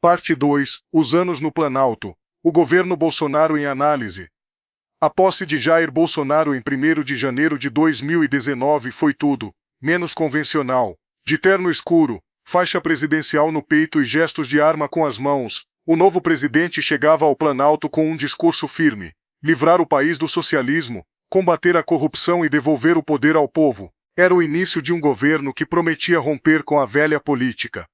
Parte 2. Os anos no Planalto. O governo Bolsonaro em análise. A posse de Jair Bolsonaro em 1º de janeiro de 2019 foi tudo menos convencional. De terno escuro, faixa presidencial no peito e gestos de arma com as mãos, o novo presidente chegava ao Planalto com um discurso firme: livrar o país do socialismo, combater a corrupção e devolver o poder ao povo. Era o início de um governo que prometia romper com a velha política.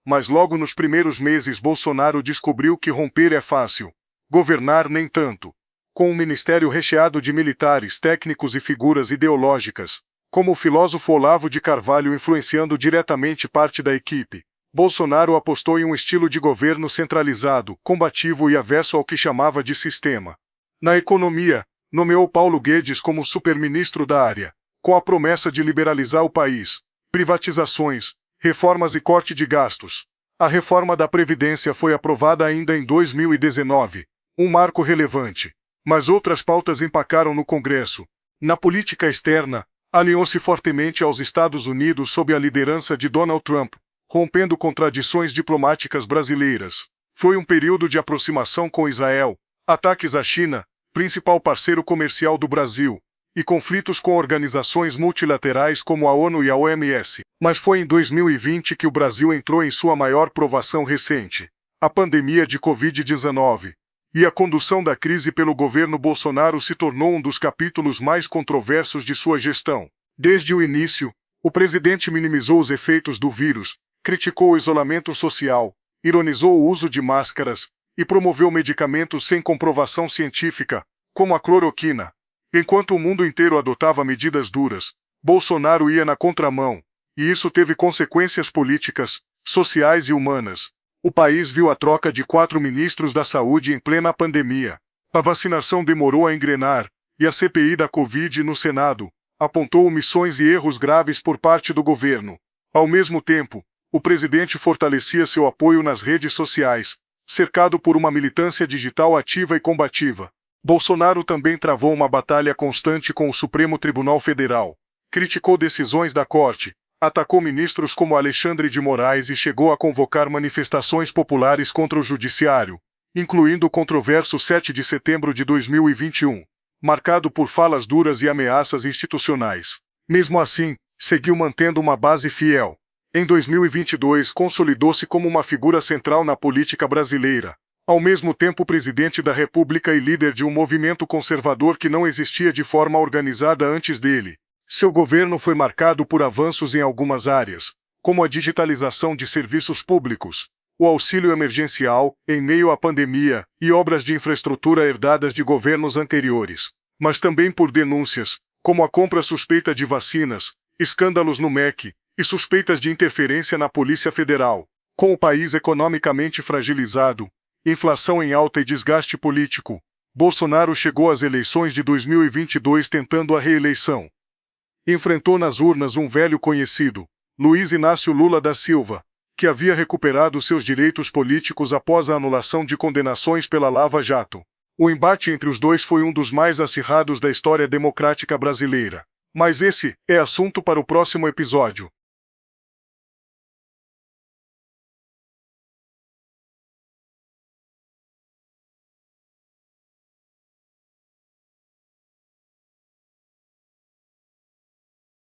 Mas logo nos primeiros meses Bolsonaro descobriu que romper é fácil. Governar nem tanto. Com um ministério recheado de militares, técnicos e figuras ideológicas, como o filósofo Olavo de Carvalho influenciando diretamente parte da equipe, Bolsonaro apostou em um estilo de governo centralizado, combativo e avesso ao que chamava de sistema. Na economia, nomeou Paulo Guedes como superministro da área, com a promessa de liberalizar o país, privatizações, reformas e corte de gastos. A reforma da Previdência foi aprovada ainda em 2019, um marco relevante. Mas outras pautas empacaram no Congresso. Na política externa, alinhou-se fortemente aos Estados Unidos sob a liderança de Donald Trump, rompendo contradições diplomáticas brasileiras. Foi um período de aproximação com Israel, ataques à China, principal parceiro comercial do Brasil, e conflitos com organizações multilaterais como a ONU e a OMS. Mas foi em 2020 que o Brasil entrou em sua maior provação recente, a pandemia de Covid-19. E a condução da crise pelo governo Bolsonaro se tornou um dos capítulos mais controversos de sua gestão. Desde o início, o presidente minimizou os efeitos do vírus, criticou o isolamento social, ironizou o uso de máscaras e promoveu medicamentos sem comprovação científica, como a cloroquina. Enquanto o mundo inteiro adotava medidas duras, Bolsonaro ia na contramão, e isso teve consequências políticas, sociais e humanas. O país viu a troca de 4 ministros da saúde em plena pandemia. A vacinação demorou a engrenar, e a CPI da Covid no Senado apontou omissões e erros graves por parte do governo. Ao mesmo tempo, o presidente fortalecia seu apoio nas redes sociais, cercado por uma militância digital ativa e combativa. Bolsonaro também travou uma batalha constante com o Supremo Tribunal Federal. Criticou decisões da Corte, atacou ministros como Alexandre de Moraes e chegou a convocar manifestações populares contra o judiciário, incluindo o controverso 7 de setembro de 2021, marcado por falas duras e ameaças institucionais. Mesmo assim, seguiu mantendo uma base fiel. Em 2022, consolidou-se como uma figura central na política brasileira. Ao mesmo tempo presidente da República e líder de um movimento conservador que não existia de forma organizada antes dele. Seu governo foi marcado por avanços em algumas áreas, como a digitalização de serviços públicos, o auxílio emergencial, em meio à pandemia, e obras de infraestrutura herdadas de governos anteriores. Mas também por denúncias, como a compra suspeita de vacinas, escândalos no MEC, e suspeitas de interferência na Polícia Federal. Com o país economicamente fragilizado, inflação em alta e desgaste político, Bolsonaro chegou às eleições de 2022 tentando a reeleição. Enfrentou nas urnas um velho conhecido, Luiz Inácio Lula da Silva, que havia recuperado seus direitos políticos após a anulação de condenações pela Lava Jato. O embate entre os dois foi um dos mais acirrados da história democrática brasileira. Mas esse é assunto para o próximo episódio.